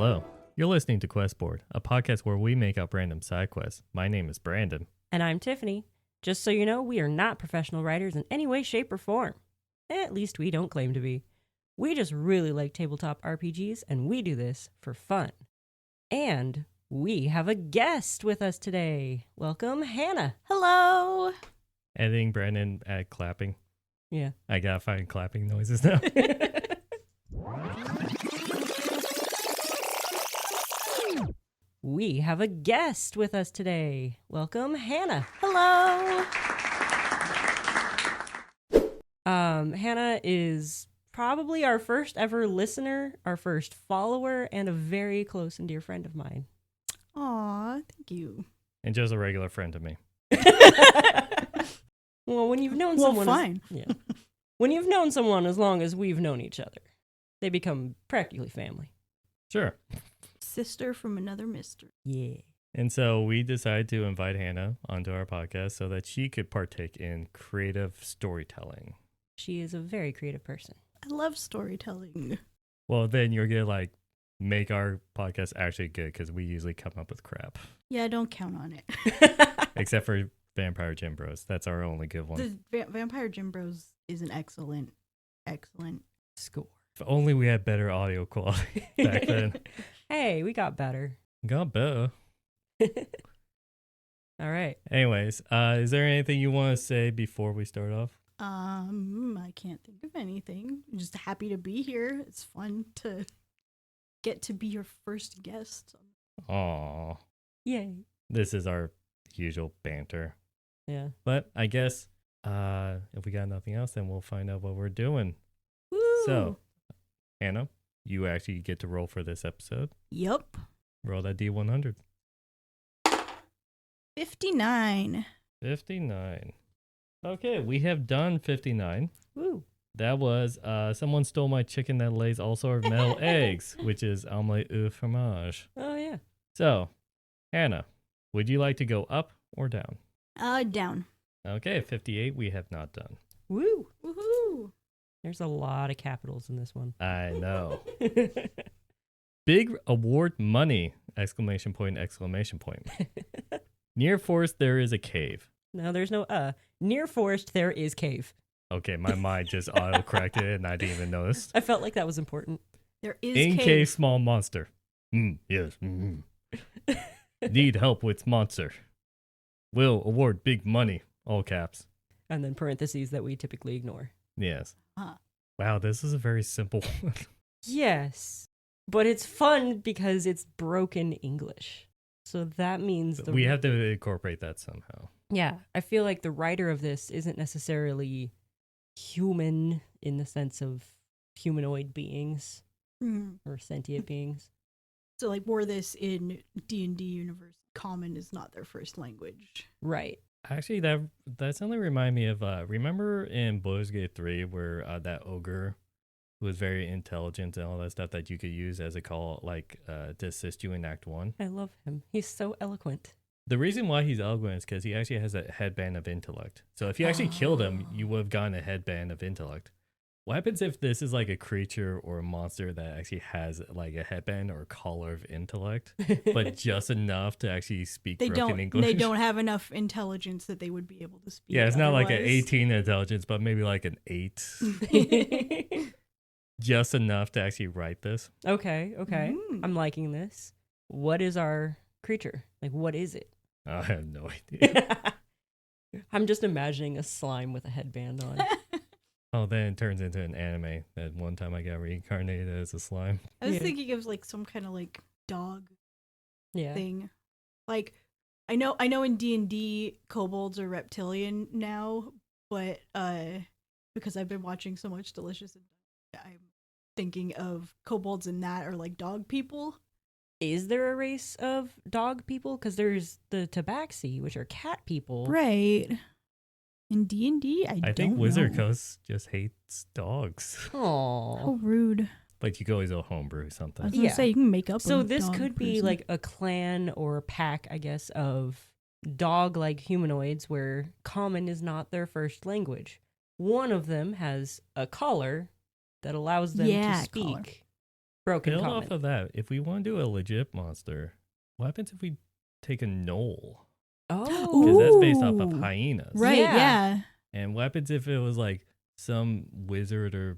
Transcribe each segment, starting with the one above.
Hello, you're listening to Questboard, a podcast where we make up random side quests. My name is Brandon. And I'm Tiffany. Just so you know, we are not professional writers in any way, shape, or form. At least we don't claim to be. We just really like tabletop RPGs, and we do this for fun. And we have a guest with us today. Welcome, Hannah. Hello. Editing Brandon at clapping. Yeah. I gotta find clapping noises now. We have a guest with us today. Welcome, Hannah. Hello. Hannah is probably our first ever listener, our first follower, and a very close and dear friend of mine. Aw, thank you. And just a regular friend to me. Well, when you've known Well, someone, fine. When you've known someone as long as we've known each other, they become practically family. Sure. Sister from another mister. Yeah. And so we decided to invite Hannah onto our podcast so that she could partake in creative storytelling. She is a very creative person. I love storytelling. Well, then you're gonna make our podcast actually good because we usually come up with crap. Yeah, don't count on it. Except for Vampire Gym Bros. That's our only good one. The Vampire Gym Bros is an excellent Score. If only we had better audio quality back then. Hey, we got better. Got better. All right. Anyways, is there anything you want to say before we start off? I can't think of anything. I'm just happy to be here. It's fun to get to be your first guest. Aw. Yay. This is our usual banter. Yeah. But I guess if we got nothing else, then we'll find out what we're doing. Woo! So, Hannah, you actually get to roll for this episode. Yup. Roll that D100. 59. 59. Okay, we have done 59. Woo. That was someone stole my chicken that lays all sort of metal eggs, which is omelette au fromage. Oh, yeah. So, Hannah, would you like to go up or down? Down. Okay, 58 we have not done. Woo. Woohoo. There's a lot of capitals in this one. I know. Big award money! Exclamation point, exclamation point. Near forest there is a cave. No, there's no Near forest, there is cave. Okay, my mind just auto-corrected it and I didn't even notice. I felt like that was important. There is In cave. cave small monster. Yes. Need help with monster. Will award big money. All caps. And then parentheses that we typically ignore. Yes. Huh. Wow, this is a very simple one. Yes. But it's fun because it's broken English. So that means We have to incorporate that somehow. Yeah, I feel like the writer of this isn't necessarily human in the sense of humanoid beings or sentient beings. So, like, were this in D&D universe, common is not their first language. Right. Actually, that suddenly reminded me of remember in Baldur's Gate 3 where that ogre who was very intelligent and all that stuff that you could use as a call, to assist you in Act 1. I love him. He's so eloquent. The reason why he's eloquent is because he actually has a headband of intellect. So if you actually killed him, you would have gotten a headband of intellect. What happens if this is like a creature or a monster that actually has like a headband or a collar of intellect, but just enough to actually speak broken English? They don't have enough intelligence that they would be able to speak. Yeah, it's not like an otherwise. 18 intelligence, but maybe like an 8. Just enough to actually write this. Okay. I'm liking this. What is our creature? Like, what is it? I have no idea. I'm just imagining a slime with a headband on. Oh, then it turns into an anime. That one time I got reincarnated as a slime. I was Yeah. thinking of like some kind of like dog Yeah. thing. Like, I know in D&D kobolds are reptilian now, but because I've been watching so much Delicious, I'm thinking of kobolds and that are like dog people. Is there a race of dog people? Because there's the Tabaxi, which are cat people. Right. In D&D, I think Wizard Coast just hates dogs. Aww. How rude. But you could always go homebrew I something. was gonna say you can make up. So a this dog could be person. like a clan or a pack, I guess, of dog-like humanoids where common is not their first language. One of them has a collar that allows them to speak. Collar. Broken Build common. off of that. If we want to do a legit monster, what happens if we take a gnoll? Oh. Because that's based off of Ooh. hyenas. Right, Yeah. yeah. And what happens if it was like some wizard or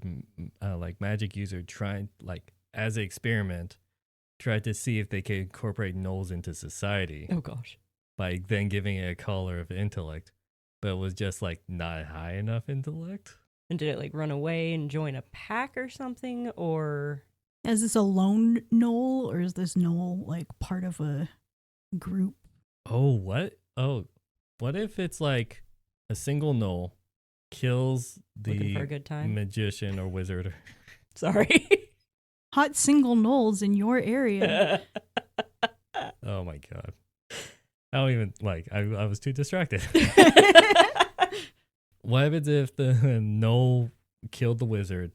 like magic user trying, like, as an experiment, tried to see if they could incorporate gnolls into society Oh gosh. by then giving it a color of intellect, but it was just like not high enough intellect? And did it like run away and join a pack or something? Or Is this a lone Gnoll, or is this Gnoll like part of a group? Oh, what? Oh, what if it's like a single gnoll kills looking for a the good time? magician or wizard? Sorry. Hot single Gnolls in your area. Oh my god. I don't even like I was too distracted. What happens if the gnoll killed the wizard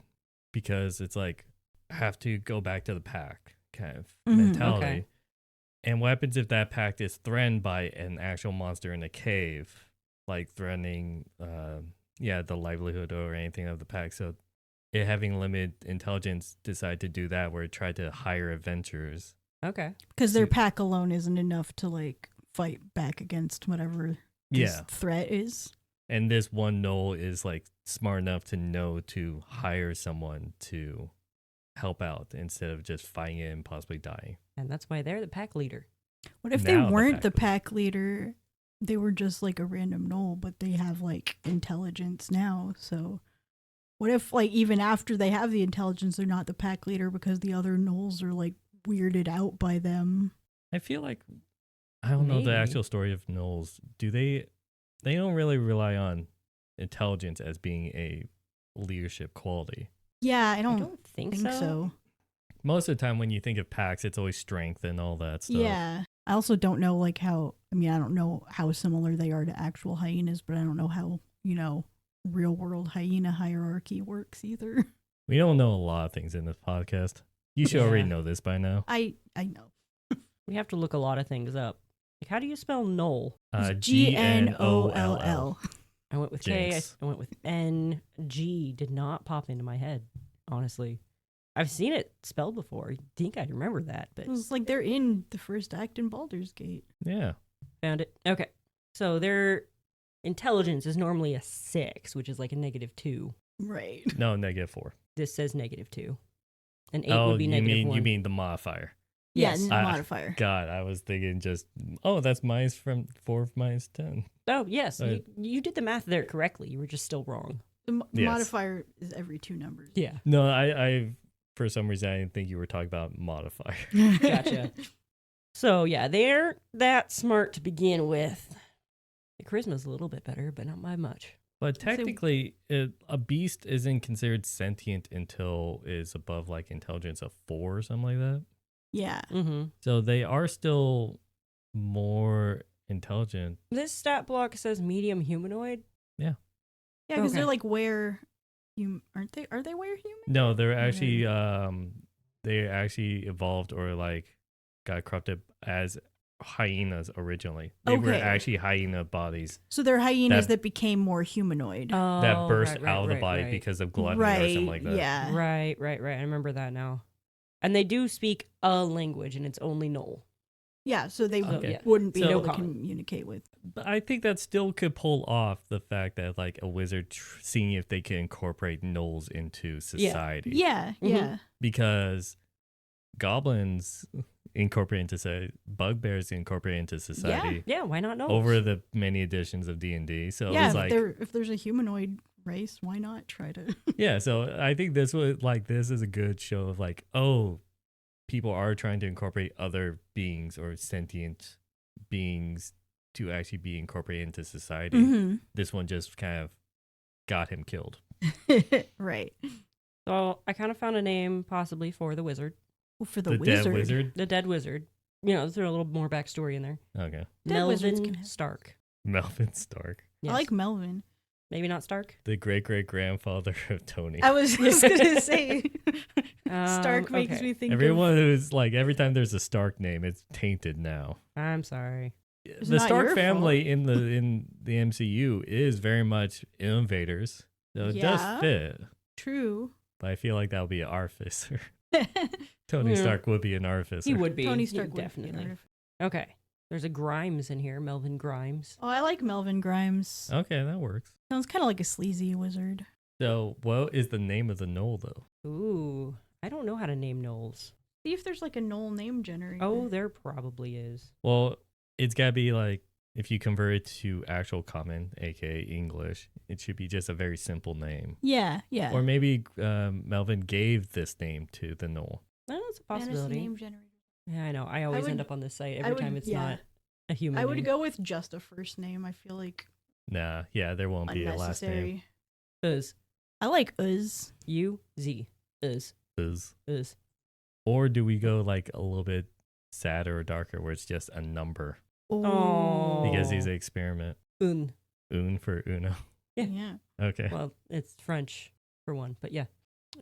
because it's like have to go back to the pack kind of Mhm. mentality? Okay. And what happens if that pack is threatened by an actual monster in a cave, like threatening the livelihood or anything of the pack? So it having limited intelligence decide to do that, where it tried to hire adventurers. Okay. Because their So- pack alone isn't enough to like fight back against whatever this Yeah. threat is. And this one gnoll is like smart enough to know to hire someone to help out instead of just fighting it and possibly dying. And that's why they're the pack leader. What if Now they the weren't the pack pack leader? They were just like a random Gnoll, but they have like intelligence now. So what if like even after they have the intelligence, they're not the pack leader because the other Gnolls are like weirded out by them? I feel like I don't know the Maybe. actual story of gnolls. Do they don't really rely on intelligence as being a leadership quality. Yeah, I I don't, don't think, think so. Most of the time when you think of packs, it's always strength and all that stuff. Yeah. I also don't know like how, I mean, I don't know how similar they are to actual hyenas, but I don't know how, real world hyena hierarchy works either. We don't know a lot of things in this podcast. You should already Yeah. know this by now. I know. we have to look a lot of things up. Like, how do you spell Gnoll? It's Gnoll. Gnoll. I went with K. Jinx. I went with N. G did not pop into my head, honestly. I've seen it spelled before. I think I remember that, but It was like they're in the first act in Baldur's Gate. Yeah. found it. Okay. So their intelligence is normally a 6, which is like a -2. Right. No, -4. This says -2. An 8 Oh, would be you -1. you mean the modifier. Yes. Yeah, I- modifier. God, I was thinking just, that's minus from 4 minus 10. Oh, yes. Uh, You did the math there correctly. You were just still wrong. The Yes. modifier is every 2 numbers. Yeah. No, I for some reason I didn't think you were talking about modifier. Gotcha. So, yeah, they're that smart to begin with. The charisma's a little bit better, but not by much. But So- technically, a beast isn't considered sentient until it's above like intelligence of 4 or something like that. Yeah. Mm-hmm. So they are still more intelligent. This stat block says medium humanoid. Yeah, because Okay. they're like aren't they? Are they were human? No, they're actually they actually evolved or like got corrupted as hyenas originally. They were Okay. actually hyena bodies So they're hyenas That- that became more humanoid. Oh, that burst right, right, out of the right, body right. because of gluttony or right. something like that. Yeah. Right. I remember that now. And they do speak a language, and it's only Gnoll. Yeah. So they Okay. Yeah. wouldn't be So- able to No comment. communicate with. But I think that still could pull off the fact that like a wizard seeing if they can incorporate gnolls into society. Yeah. Mhm. Yeah. Because goblins incorporate into society, bugbears incorporate into society Yeah, why not Gnoll? over the many editions of D&D. So Yeah. it's like, If there's a humanoid race, why not try to? yeah. So I think this is a good show of like, oh, people are trying to incorporate other beings or sentient beings to actually be incorporated into society. Mm-hmm. This one just kind of got him killed. Right. So I kind of found a name possibly for the wizard, Well, for the The wizard. dead wizard. the dead wizard. Throw a little more backstory in there. Okay. Dead wizards Melvin can have- Stark. Melvin Stark, Yes. I like Melvin. Maybe not Stark. the great great grandfather of Tony. I was just gonna say, Stark makes okay. me think Everyone who's like, every time there's a Stark name, it's tainted now. I'm sorry. The not Stark your family in the MCU is very much innovators, so it Yeah. does fit. True. But I feel like that would be an artificer. Tony Yeah. Stark would be an artificer. He would be. Tony He Stark would would be an definitely. artificer. Okay. There's a Grimes in here, Melvin Grimes. Oh, I like Melvin Grimes. Okay, that works. Sounds kind of like a sleazy wizard. So, what is the name of the Gnoll, though? Ooh, I don't know how to name Knolls. See if there's like a Gnoll name generator. Oh, there probably is. Well, it's got to be like, if you convert it to actual common, aka English, it should be just a very simple name. yeah. Or maybe Melvin gave this name to the Gnoll. Well, that's a Fantasy possibility. name generator. Yeah, I know. I always end would- up on this site I every would- time it's yeah. not a human I would name. go with just a first name. I feel like Nah, yeah, there won't be a last name. unnecessary. Uz. I like Uz. U-Z. Uz. Is- Uz. Or do we go like a little bit sadder or darker where it's just a number? Oh. Because he's an experiment. Un. Un for Uno. Yeah. Okay. Well, it's French for one, but yeah.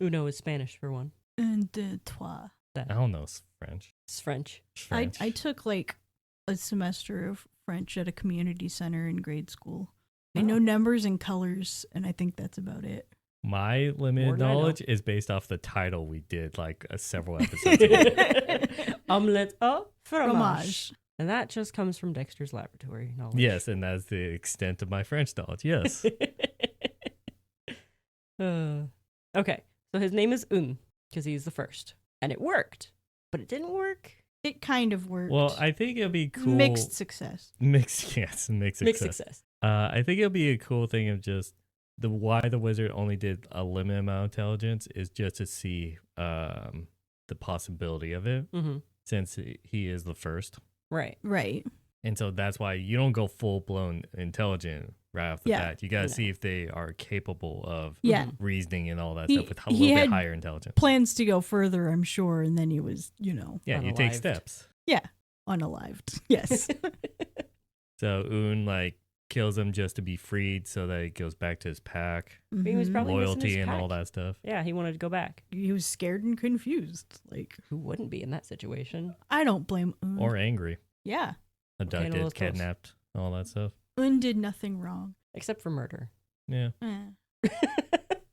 Uno is Spanish for one. Un, deux, trois. I don't know French. It's French. French. I took like a semester of French at a community center in grade school. I know Oh. numbers and colors, and I think that's about it. My More limited than I know. knowledge is based off the title we did like several episodes ago. Omelette au fromage. Fromage. And that just comes from Dexter's laboratory knowledge. Yes, and that's the extent of my French knowledge. Yes. Okay, so his name is Un because he's the first. And it worked, but it didn't work. It kind of worked. Well, I think it'll be cool. Mixed success. Mixed, yes, mixed Mixed success. success. I think it'll be a cool thing of just why the wizard only did a limited amount of intelligence is just to see the possibility of it, Mm-hmm. since he is the first. Right. Right. And so that's why you don't go full blown intelligent right off the Yeah. bat. You got to No. see if they are capable of Yeah. Mhm. reasoning and all that He- stuff with a he little bit had higher intelligence. Plans to go further, I'm sure, and then he was, Yeah, you take Unalived. steps. unalived. Yes. So Un like kills him just to be freed so that he goes back to his pack, He was Mhm. probably missing loyalty his and all pack. that stuff. Yeah, he wanted to go back. He was scared and confused. Like, Who wouldn't be in that situation? I don't blame Un. Or angry, yeah. abducted, those close. kidnapped, all that stuff. Un did nothing wrong. Except for murder. Yeah. Eh.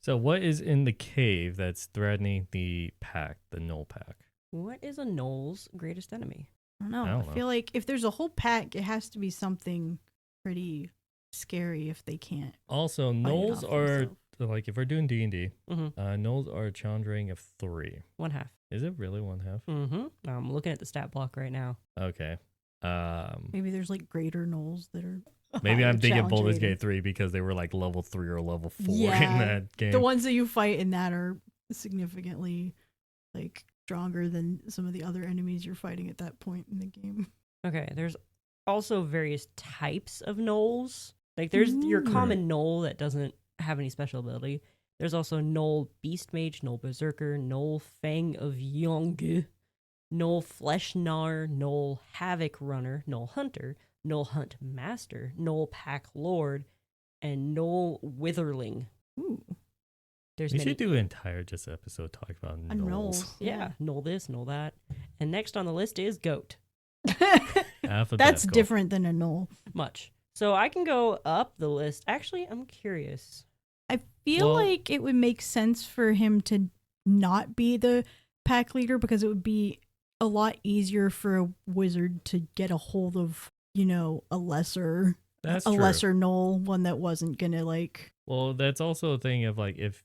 So what is in the cave that's threatening the pack, the Gnoll pack? What is a Gnoll's greatest enemy? I don't know. I I, don't know. feel like if there's a whole pack, it has to be something pretty scary if they can't. Also, fight it Gnolls off are themselves. like if we're doing D&D, Mm-hmm. Gnolls are a challenge rating of 3. 1/2. Is it really 1/2? Mm-hmm. I'm looking at the stat block right now. Okay. Maybe there's like greater gnolls that are. Maybe higher I'm thinking challenge Baldur's rating. Gate 3 because they were like level 3 or level 4 in Yeah, that game. The ones that you fight in that are significantly like stronger than some of the other enemies you're fighting at that point in the game. Okay, there's also various types of Gnolls. Like there's your Ooh. common Gnoll that doesn't have any special ability. There's also Gnoll Beast Mage, Gnoll Berserker, Gnoll Fang of Yonge, Gnoll Flesh Gnar, Gnoll Havoc Runner, Gnoll Hunter, Gnoll Hunt Master, Gnoll Pack Lord, and Gnoll Witherling. Ooh, There's We many. should do an entire just episode talking about and Gnolls. gnolls. Yeah, Gnoll this, Gnoll that. And next on the list is Goat. Alphabetical. That's different than a gnoll. Much. So I can go up the list. Actually, I'm curious. I feel Well- like it would make sense for him to not be the pack leader because it would be a lot easier for a wizard to get a hold of, a lesser That's a true. lesser gnoll, one that wasn't gonna like. Well, that's also a thing of like if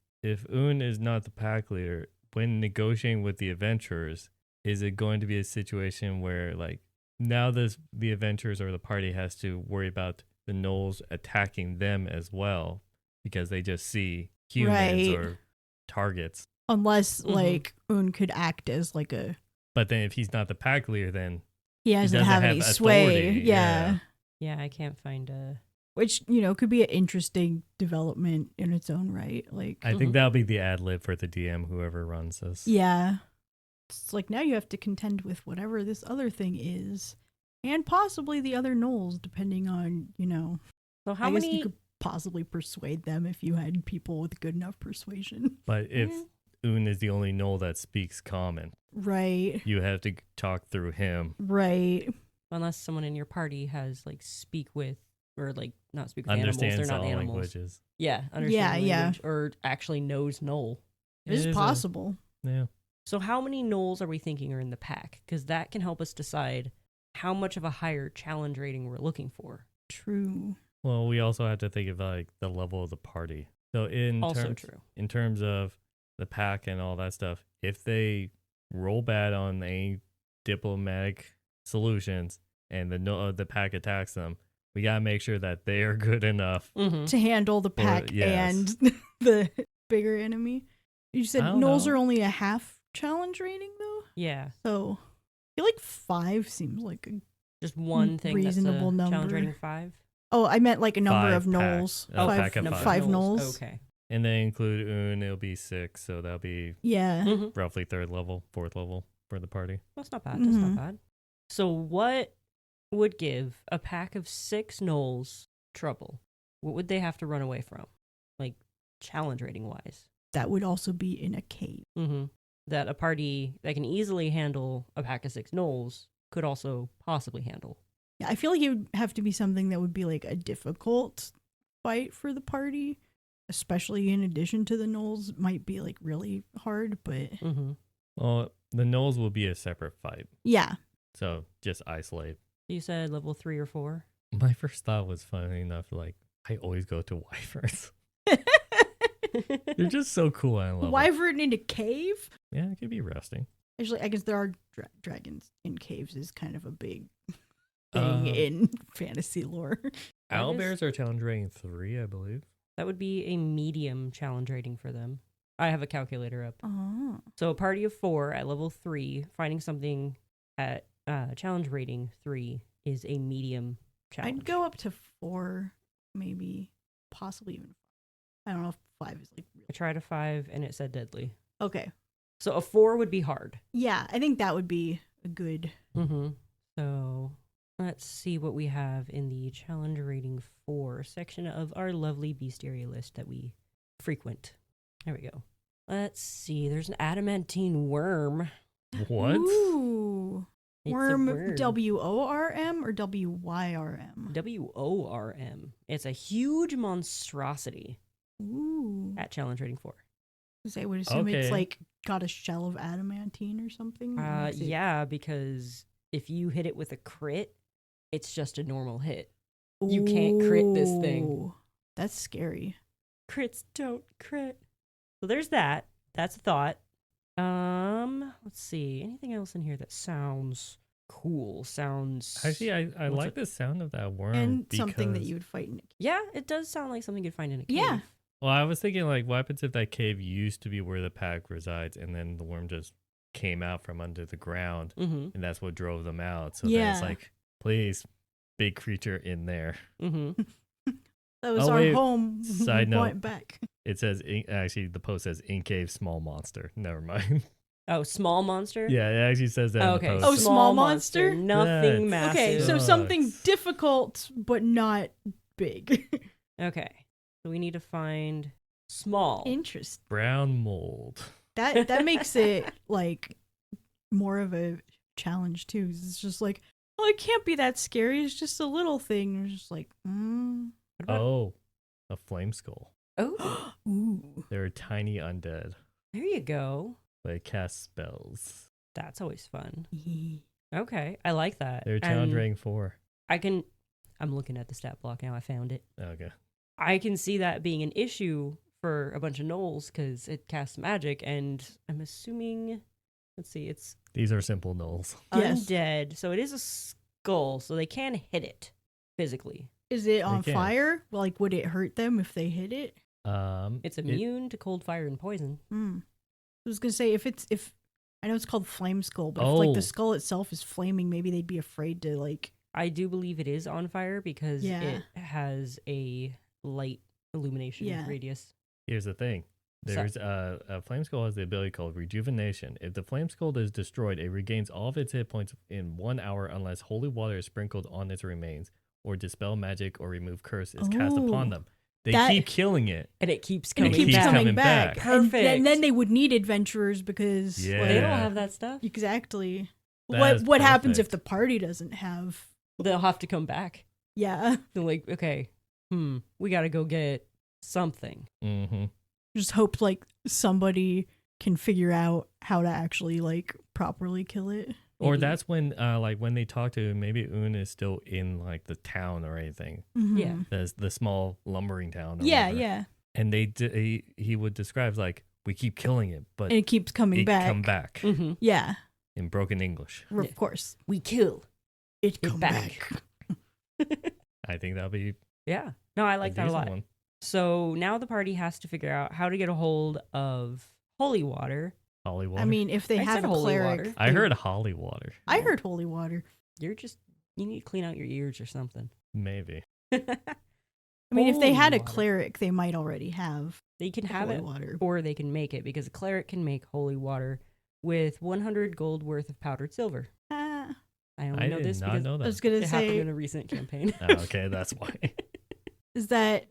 Un is not the pack leader, when negotiating with the adventurers, is it going to be a situation where like now the adventurers or the party has to worry about the gnolls attacking them as well because they just see humans Right. or targets. Unless Mhm. like Un could act as like a But then if he's not the pack leader, then he doesn't doesn't have have any sway. authority, Yeah. yeah. Yeah, I can't find a. Which, could be an interesting development in its own right. Like I think Mhm. that'll be the ad lib for the DM, whoever runs this. yeah. It's like now you have to contend with whatever this other thing is. And possibly the other gnolls, depending on, So how I guess many? you could possibly persuade them if you had people with good enough persuasion. But if Mm. Un is the only gnoll that speaks common, Right. you have to talk through him. Right. Unless someone in your party has like speak with or like not speak with animals, Understands they're not all animals. languages. Yeah, understand Yeah, yeah. language or actually knows Gnoll. It is a- possible. yeah. So how many gnolls are we thinking are in the pack? Because that can help us decide how much of a higher challenge rating we're looking for. True. Well, we also have to think of like the level of the party. So Also true. in terms of the pack and all that stuff, if they roll bad on any diplomatic solutions and the pack attacks them, we gotta make sure that they are good enough. Mm-hmm. To handle the pack and the bigger enemy. You said gnolls are only a half challenge rating though? Yeah. So I feel like 5 seems like a Just one thing reasonable that's a number. challenge rating 5? Oh, I meant like a number 5 of gnolls. packs. Oh, pack of Number 5 of gnolls. Okay. And they include Un, it'll be 6, so that'll be Yeah. Mm-hmm. roughly 3rd level, 4th level for the party. That's not bad. That's not bad. So what would give a pack of 6 gnolls trouble? What would they have to run away from? Like, challenge rating wise? That would also be in a cave. Mm-hmm. That a party that can easily handle a pack of 6 gnolls could also possibly handle. Yeah, I feel like it would have to be something that would be like a difficult fight for the party, especially in addition to the gnolls. Might be like really hard, but Mm-hmm. Well, the gnolls will be a separate fight, yeah. so just isolate. You said level 3 or 4? My first thought was, funny enough, like, I always go to wyverns. They're just so cool and level. Wyvern in a cave? Yeah, it could be resting. Actually, I guess there are dragons in caves is kind of a big thing in fantasy lore. Owlbears are challenge rating 3, I believe. That would be a medium challenge rating for them. I have a calculator up. Oh. So a party of 4 at level 3, finding something at challenge rating 3 is a medium challenge. I'd go up to 4, maybe, possibly even 5. I don't know if 5 is like real. I tried a 5 and it said deadly. Okay. So a 4 would be hard. Yeah, I think that would be a good. Mm-hmm. So let's see what we have in the challenge rating 4 section of our lovely bestiary list that we frequent. There we go. Let's see. There's an adamantine worm. What? Ooh. It's a Worm, worm. WORM or WYRM? WORM. It's a huge monstrosity Ooh. at challenge rating 4. I would assume it's Okay. like got a shell of adamantine or something. or makes it- Yeah, because if you hit it with a crit, it's just a normal hit. You can't crit this thing. Ooh, that's scary. Crits don't crit. So there's that. That's a thought. Let's see. Anything else in here that sounds cool? Sounds Actually, I What's like it? the sound of that worm. And something that because- you would fight in a cave. Yeah, it does sound like something you'd find in a cave. Yeah. Well, I was thinking, like, what happens if that cave used to be where the pack resides, and then the worm just came out from under the ground, Mm-hmm. and that's what drove them out? So then it's Yeah. like, please, big creature in there. Mm-hmm. That was Oh, our wait. home. Side We note. want it back. It says, actually, the post says, in cave, small monster. Never mind. Oh, small monster? Yeah, it actually says that Oh, in okay. the Oh, post. small monster? Nothing That's- massive. Okay, so Sucks. something difficult but not big. Okay. So we need to find small. Interesting. Brown mold. That makes it like more of a challenge too. 'Cause it's just like, well, it can't be that scary. It's just a little thing. It's just like, What about- Oh, a flame skull. Oh, ooh. They're tiny undead. there you go. They cast spells. That's always fun. Okay, I like that. They're challenge And rating 4. I'm looking at the stat block now. I found it. Okay. I can see that being an issue for a bunch of gnolls because it casts magic, and I'm assuming, let's see, it's These are simple gnolls. Yes. undead, so it is a skull, so they can hit it physically. Is it on can. fire? Like, would it hurt them if they hit it? It's immune to cold, fire, and poison. I was gonna say if I know it's called flame skull, but if like Oh. the skull itself is flaming, maybe they'd be afraid to like. I do believe it is on fire because Yeah. it has a light illumination Yeah. radius. Here's the thing. There's a flame skull has the ability called rejuvenation. If the flame skull is destroyed, it regains all of its hit points in 1 hour unless holy water is sprinkled on its remains, or dispel magic or remove curse is cast upon Oh. them. They That- keep killing it. And it keeps And coming it keeps back. coming back. Perfect. And then they would need adventurers because Yeah. like, They don't have that stuff. exactly. That is What happens if perfect. the party doesn't have? They'll have to come back. Yeah, They're like, okay, we got to go get something. Mm-hmm. just hope like somebody can figure out how to actually like properly kill it. Or Maybe. that's when, like, when they talk to him, maybe Un is still in, like, the town or anything. Yeah. The small lumbering town. Or Yeah, whatever. yeah. And he would describe, like, we keep killing it, but And it keeps coming it back. come back Mm-hmm. Yeah, in broken English. of Yeah. course. We kill. It It come back. back. I think that'll be Yeah. No, I like a that a decent lot. one. So now the party has to figure out how to get a hold of holy water. Holy water. I mean, if they I have said a holy cleric, water. I heard holy water. I heard holy water. You need to clean out your ears or something. Maybe. I mean, if they Holy had a water. clerik, they might already have They can the have holy it, water. or they can make it, because a cleric can make holy water with 100 gold worth of powdered silver. Ah, I only I know did this not because know I that. was gonna it happened say, in a recent campaign. Oh, okay, that's why. is that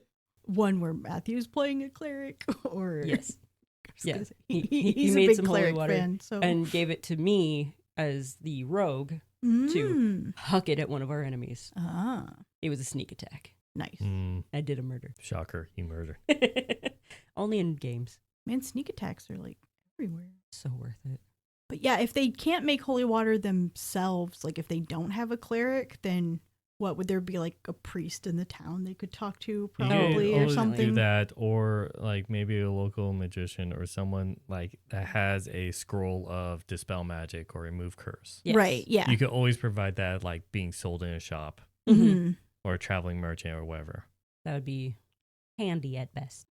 one where Matthew's playing a cleric, or Yes. I was Yeah. gonna say, He he's made a big some holy cleric water fan, so And gave it to me as the rogue, Mm. huck it at one of our enemies. Ah, It was a sneak attack. nice. I did a murder. Shocker, he murdered. Only in games. Man, sneak attacks are like everywhere. So worth it. But yeah, if they can't make holy water themselves, like if they don't have a cleric, then what would there be, like a priest in the town they could talk to You probably could or always something? do that, or like maybe a local magician or someone like that has a scroll of dispel magic or remove curse. Yes. Right, yeah. You could always provide that, like being sold in a shop Mhm. Mhm. or a traveling merchant or whatever. That would be handy at best.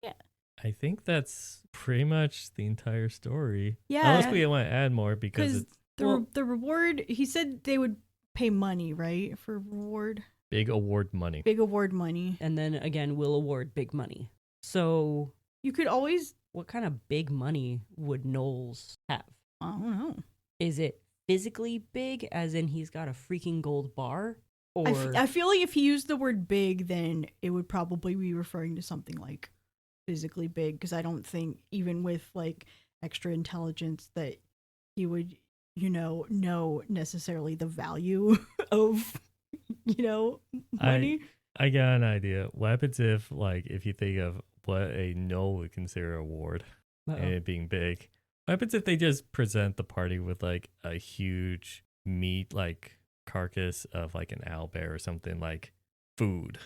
I think that's pretty much the entire story. Yeah. Unless we want to add more because Because it's the reward, he said they would pay money, right? For reward. big award money. Big award money. And then again, we'll award big money. So, You could always, what kind of big money would Knowles have? I don't know. Is it physically big, as in he's got a freaking gold bar? Or I feel like if he used the word big, then it would probably be referring to something like physically big. Because I don't think, even with like extra intelligence, that he would, know necessarily the value of, money. I got an idea. What happens if you think of what a Gnoll would consider a ward Uh-oh. and it being big? What happens if they just present the party with like a huge meat like carcass of like an owlbear or something, like food,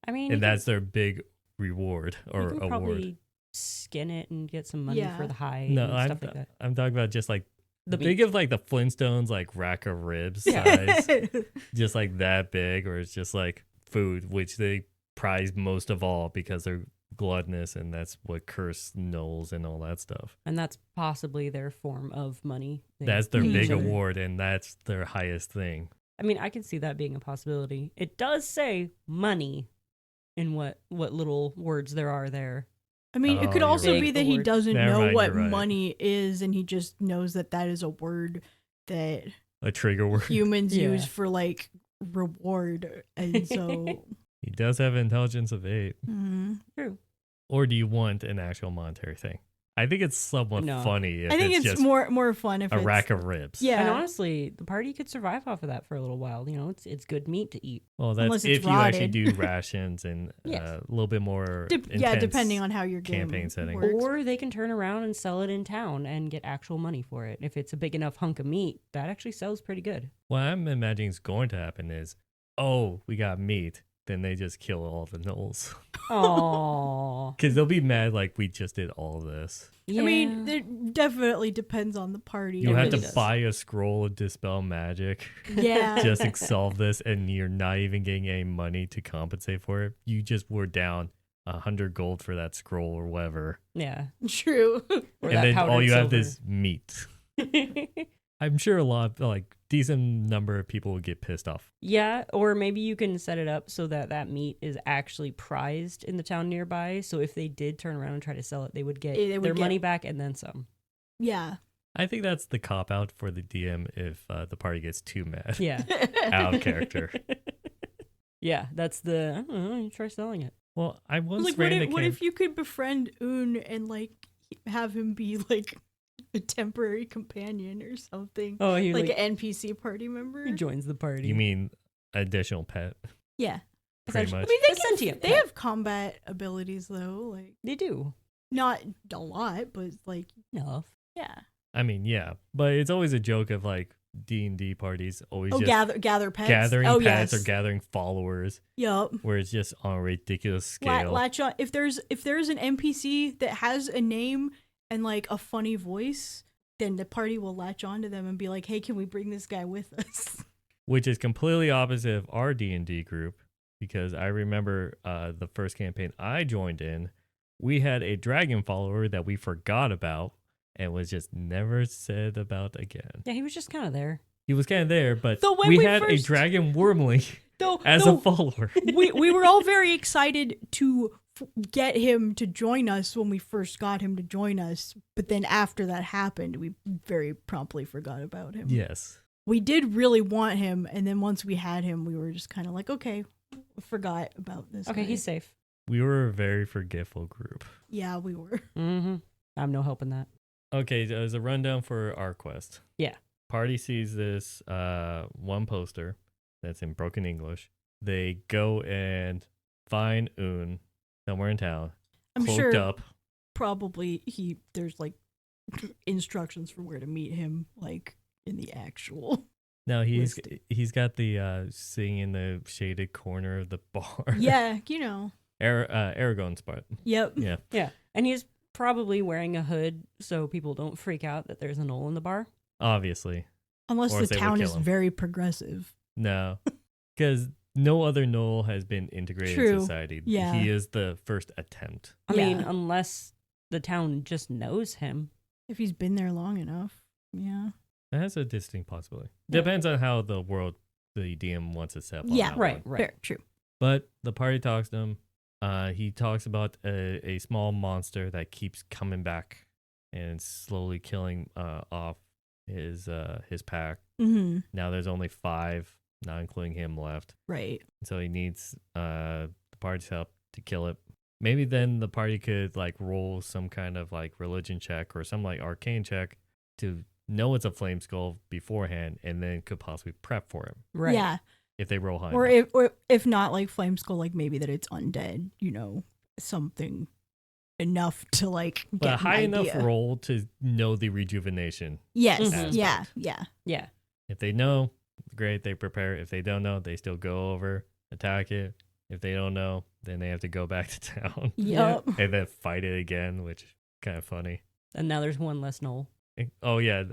I mean, and that's their big reward you or can award? probably skin it and get some money Yeah. for the hide No, and stuff like that. I'm talking about just like The think meat. of like the Flintstones like rack of ribs Yeah. size, just like that big, or it's just like food, which they prize most of all because they're gluttonous, and that's what curse Knolls and all that stuff. And that's possibly their form of money. They That's their pay big each other. award, and that's their highest thing. I mean, I can see that being a possibility. It does say money in what little words there are there. I mean, it Oh, could you're also right. be Big that he award. doesn't Never know mind, what you're right. money is, and he just knows that that is a word that A trigger word. humans Yeah. use for like reward, and so. He does have intelligence of 8. Mhm. True. Or do you want an actual monetary thing? I think it's somewhat No. funny if I think it's it's just more fun if a it's rack of ribs. Yeah. And honestly, the party could survive off of that for a little while. It's good meat to eat. Well, that's Unless it's if you actually do rotted. rations and Yes. a little bit more yeah, intense depending on how your game campaign setting. works. Or they can turn around and sell it in town and get actual money for it. If it's a big enough hunk of meat, that actually sells pretty good. What I'm imagining is going to happen is, oh, we got meat. Then they just kill all the Knolls. Aww. Because they'll be mad like we just did all of this. Yeah. I mean, it definitely depends on the party. You It have really to does. buy a scroll of Dispel Magic Yeah. just to solve this, and you're not even getting any money to compensate for it. You just were down 100 gold for that scroll or whatever. yeah. True. Or And that then all powdered you have silver. is meat. I'm sure a lot, like decent number of people would get pissed off. Yeah, or maybe you can set it up so that that meat is actually prized in the town nearby. So if they did turn around and try to sell it, they would get They would their get- money back and then some. Yeah. I think that's the cop out for the DM if the party gets too mad. Yeah. Out of character. Yeah, that's the, I don't know, you try selling it. Well, I once Like, ran what a if you could befriend Un and like have him be like a temporary companion or something, Oh, he like like, an NPC party member? he joins the party. You mean additional pet? Yeah. Pretty Essentially- much. I mean, A sentient they pet. have combat abilities though. Like, They do. Not a lot, but like, Enough. yeah. I mean, yeah, but it's always a joke of like D&D parties always Oh, just gather pets. gathering oh, pets yes. or gathering followers, Yup. where it's just on a ridiculous scale. Latch on. If there's an NPC that has a name and like a funny voice, then the party will latch onto them and be like, "Hey, can we bring this guy with us?" Which is completely opposite of our D&D group, because I remember the first campaign I joined in, we had a dragon follower that we forgot about and was just never said about again. Yeah, he was just kind of there. He was kind of there, but Though when we we had a first- dragon wormling Though, as a follower. we were all very excited to get him to join us when we first got him to join us, but then after that happened, we very promptly forgot about him. Yes. We did really want him, and then once we had him, we were just kind of like, okay, forgot about this. Okay, guy. he's safe. We were a very forgetful group. Yeah, we were. Mm-hmm. I'm no help in that. Okay, so as a rundown for our quest. Yeah. Party sees this one poster that's in broken English. They go and find Un somewhere in town, I'm cloaked sure up. probably there's like instructions for where to meet him, like in the actual. Now he's List. got the sitting in the shaded corner of the bar. Yeah, you know. Aragon spot. Yep. Yeah. Yeah, and he's probably wearing a hood so people don't freak out that there's a Gnoll in the bar. Obviously. Unless Or the they would town kill is him. very progressive. No. Because no other Gnoll has been integrated in True. society. Yeah. He is the first attempt. I mean, Yeah. unless the town just knows him. If he's been there long enough. Yeah. That's a distinct possibility. Yeah. Depends on how the world, the DM wants to set up. on Yeah, that Right, one. right. Fair, true. But the party talks to him. He talks about a small monster that keeps coming back and slowly killing off his pack. Mm-hmm. Now there's only 5, not including him, left. Right. So he needs the party's help to kill it. Maybe then the party could like roll some kind of like religion check or some like arcane check to know it's a flame skull beforehand, and then could possibly prep for him Right. Yeah. if they roll high. Or enough. if not like Flame Skull, like maybe that it's undead, you know, something enough to like But get a high an enough idea. roll to know the rejuvenation. Yes. Mhm. Yeah. Yeah. Yeah. If they know, great, they prepare. If they don't know, they still go over, attack it. If they don't know, then they have to go back to town Yep. and then fight it again, which is kind of funny. And now there's one less Gnoll. Oh yeah,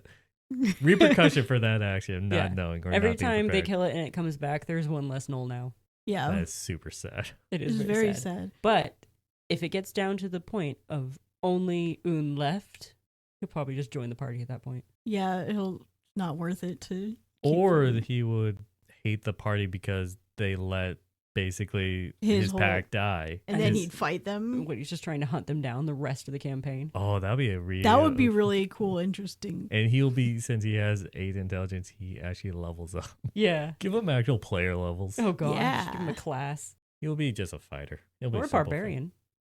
repercussion for that action of not Yeah. knowing or Every not being time they prepared. kill it and it comes back, there's one less Gnoll now. Yeah. That is super sad. It It's is very sad. But if it gets down to the point of only Un left, he'll probably just join the party at that point. Yeah, it'll not worth it to keep Or going. he would hate the party because they let basically His his whole- pack die. and then His- he'd fight them. What, he's just trying to hunt them down the rest of the campaign? Oh, that'd be a real. That would be really cool, interesting. And he'll be, since he has 8 intelligence, he actually levels up. Yeah. Give him actual player levels. Oh gosh. Yeah. Give him a class. He'll be just a fighter. He'll be Or a simple barbarian.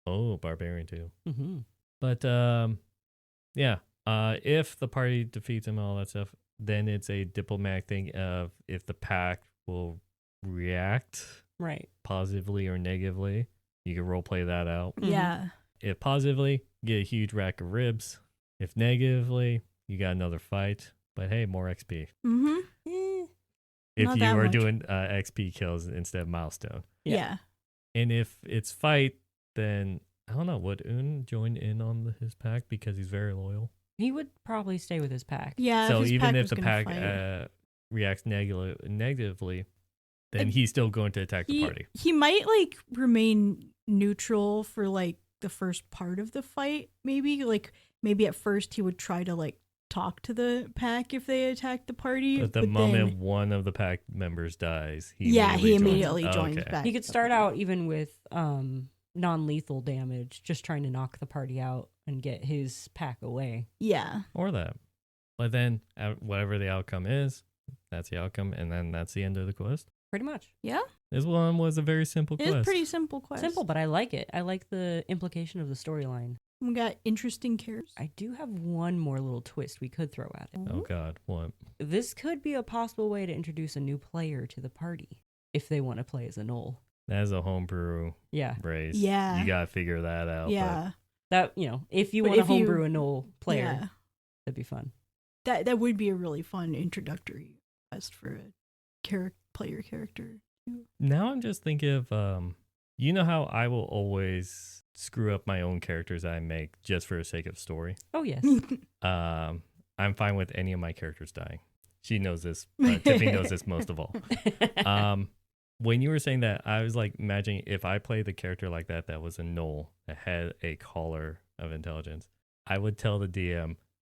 fight. Oh, barbarian too. Mm-hmm. But yeah. If the party defeats him and all that stuff, then it's a diplomatic thing of if the pack will react Right. positively or negatively. You can role play that out. Mhm. Yeah. If positively, you get a huge rack of ribs. If negatively, you got another fight. But hey, more XP. Mm-hmm. If Not you that are much. doing XP kills instead of milestone. Yeah. Yeah. And if it's fight, then I don't know. Would Un join in on his pack because he's very loyal? He would probably stay with his pack. Yeah. So his even pack if was the gonna pack fight. reacts negatively, then And he's still going to attack the he, party. he might like remain neutral for like the first part of the fight, maybe. Like maybe at first he would try to like talk to the pack if they attack the party. But the but moment then, one of the pack members dies, he he immediately immediately joins Okay. back. He could start out even with non-lethal damage, just trying to knock the party out and get his pack away. Yeah. Or that. But then, whatever the outcome is, that's the outcome, and then that's the end of the quest. Pretty much. Yeah. This one was a very simple It's quest. pretty simple quest. Simple, but I like it. I like the implication of the storyline. We got interesting characters. I do have one more little twist we could throw at it. Oh God, what? This could be a possible way to introduce a new player to the party if they want to play as a Gnoll. That is a homebrew Yeah. race. Yeah. You gotta figure that out. Yeah. That, if you But want to if you- homebrew a Gnoll player, Yeah, that'd be fun. that would be a really fun introductory quest for a player character. Now I'm just thinking of you know how I will always screw up my own characters I make just for the sake of story. Oh, yes. I'm fine with any of my characters dying. She knows this, but Tiffany knows this most of all. When you were saying that, I was like imagining if I played the character like that was a Gnoll that had a collar of intelligence, I would tell the DM,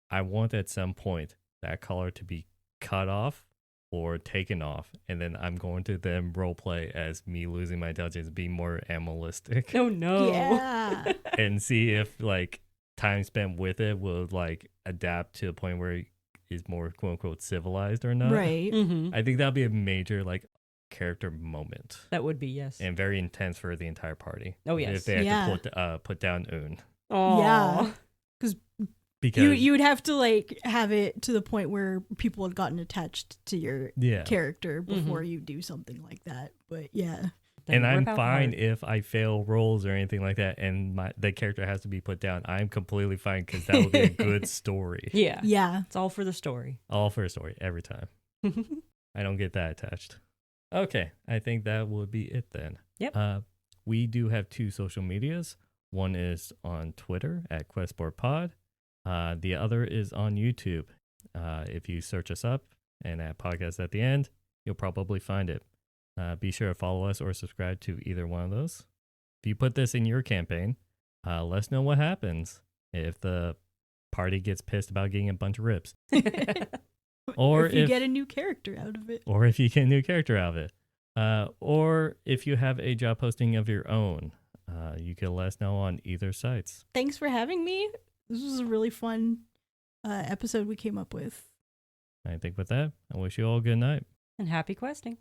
I want at some point that collar to be cut off or taken off, and then I'm going to then roleplay as me losing my intelligence, being more animalistic, Oh, no. Yeah. and see if like time spent with it will like adapt to a point where it is more quote unquote civilized or not. Right. Mm-hmm. I think that'll be a major like character moment That would be, yes. and very intense for the entire party. Oh, yes. If they have Yeah. to put down Un. Oh, Yeah. Because You would have to like have it to the point where people had gotten attached to your yeah. character before you do something like that. But yeah. And I'm fine if I fail rolls or anything like that and the character has to be put down. I'm completely fine because that would be a good story. Yeah. Yeah. It's all for the story. All for a story every time. I don't get that attached. Okay, I think that would be it then. Yep. We do have 2 social medias. One is on Twitter at QuestBoardPod. The other is on YouTube. If you search us up and add podcast at the end, you'll probably find it. Be sure to follow us or subscribe to either one of those. If you put this in your campaign, let us know what happens if the party gets pissed about getting a bunch of rips. Or if you get a new character out of it. Or if you get a new character out of it. Or if you have a job posting of your own, you can let us know on either sites. Thanks for having me. This was a really fun episode we came up with. I think with that, I wish you all a good night. And happy questing.